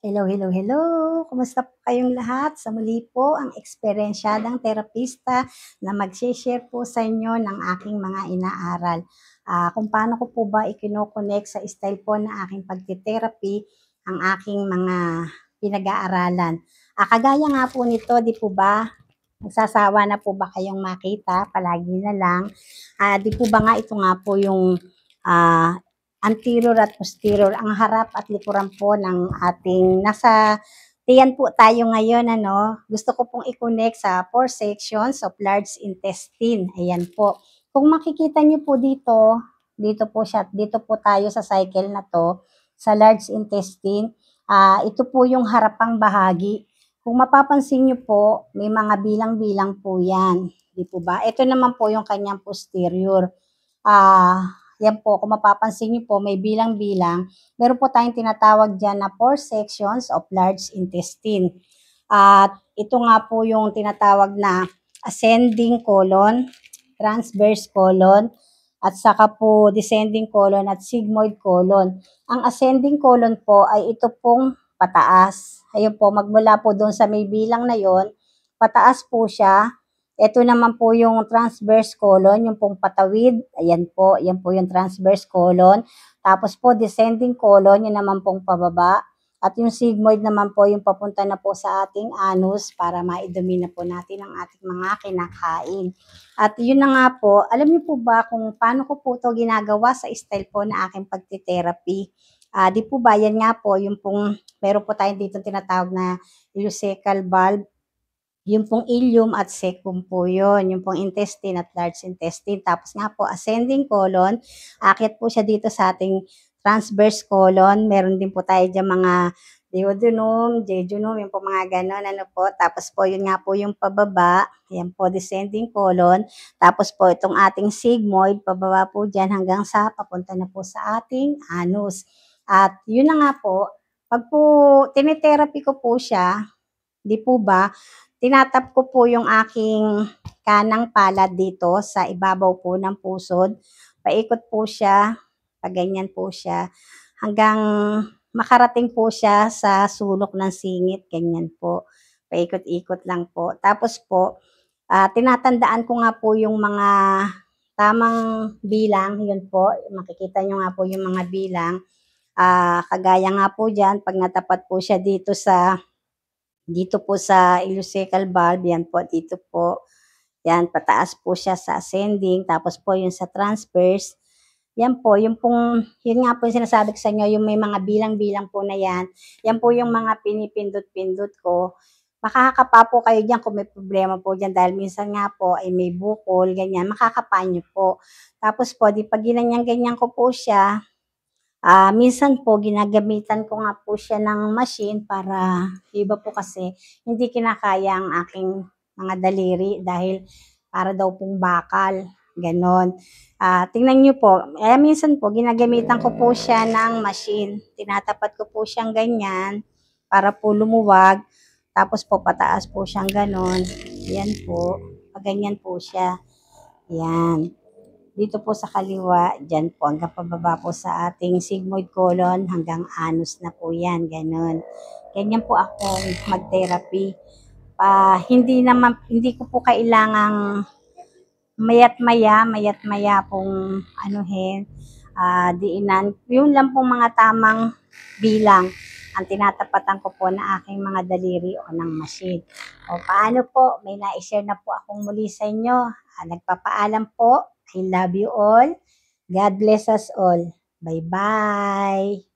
Hello, hello, hello! Kumusta po kayong lahat? Sa muli po, ang eksperyensyadang terapista na mag-share po sa inyo ng aking mga inaaral. Kung paano ko po ba ikino-connect sa style po na aking pagte-therapy ang aking mga pinag-aaralan. Kagaya nga po nito, di po ba, nagsasawa na po ba kayong makita? Palagi na lang. Di po ba nga ito nga po yung ah, anterior at posterior, ang harap at likuran po ng ating nasa tiyan po tayo ngayon, ano. Gusto ko pong i-connect sa 4 sections of large intestine. Ayan po. Kung makikita niyo po dito, dito po siya, dito po tayo sa cycle na to, sa large intestine. Ito po yung harapang bahagi. Kung mapapansin niyo po, may mga bilang-bilang po yan. Di po ba? Ito naman po yung kanyang posterior. Yan po, kung mapapansin niyo po, may bilang-bilang. Meron po tayong tinatawag dyan na 4 sections of large intestine. At ito nga po yung tinatawag na ascending colon, transverse colon, at saka po descending colon at sigmoid colon. Ang ascending colon po ay ito pong pataas. Ayun po, magmula po doon sa may bilang na yon, pataas po siya. Ito naman po yung transverse colon, yung pong patawid. Ayan po, yan po yung transverse colon. Tapos po, descending colon, yun naman pong pababa. At yung sigmoid naman po, yung papunta na po sa ating anus para maidumi na po natin ang ating mga kinakain. At yun na nga po, alam niyo po ba kung paano ko po ito ginagawa sa style po na aking pagti-therapy? Di po ba, yan nga po, yung pong, meron po tayong dito tinatawag na ileocecal valve. Yung pong ileum at cecum po yun, yung pong intestine at large intestine. Tapos nga po, ascending colon, akit po siya dito sa ating transverse colon. Meron din po tayo dyan mga duodenum, jejunum, yung po mga ganon, ano po. Tapos po, yun nga po yung pababa, yan po, descending colon. Tapos po, itong ating sigmoid, pababa po dyan hanggang sa papunta na po sa ating anus. At yun na nga po, pag po tinitherapy ko po siya, di po ba, tinatap ko po yung aking kanang palad dito sa ibabaw po ng pusod. Paikot po siya, paganyan po siya, hanggang makarating po siya sa sulok ng singit, ganyan po. Paikot-ikot lang po. Tapos po, tinatandaan ko nga po yung mga tamang bilang, yun po, makikita nyo nga po yung mga bilang. Kagaya nga po dyan, pag natapat po siya dito po sa ileocecal valve, yan po, dito po. Yan, pataas po siya sa ascending, tapos po yung sa transverse. Yan po, yung pong, yun nga po yung sinasabi ko sa inyo, yung may mga bilang-bilang po na yan po yung mga pinipindot-pindot ko. Makakapa po kayo dyan kung may problema po dyan dahil minsan nga po ay may bukol, ganyan, makakapa nyo po. Tapos po, di pag ganyan ko po siya, minsan po ginagamitan ko nga po siya ng machine para iba po kasi hindi kinakaya ang aking mga daliri dahil para daw pong bakal, gano'n. Tingnan niyo po, minsan po ginagamitan ko po siya ng machine. Tinatapat ko po siyang ganyan para po lumuwag, tapos po pataas po siyang gano'n. Yan po, pag ganyan po siya. Yan. Dito po sa kaliwa, dyan po, hanggang pababa po sa ating sigmoid colon, hanggang anus na po yan, ganun. Ganyan po ako mag-therapy. Hindi ko po kailangang mayat-maya pong anuhin, diinan. Yun lang pong mga tamang bilang ang tinatapatan ko po na aking mga daliri o ng machine. O paano po, may na-share na po akong muli sa inyo. Nagpapaalam po. I love you all. God bless us all. Bye-bye.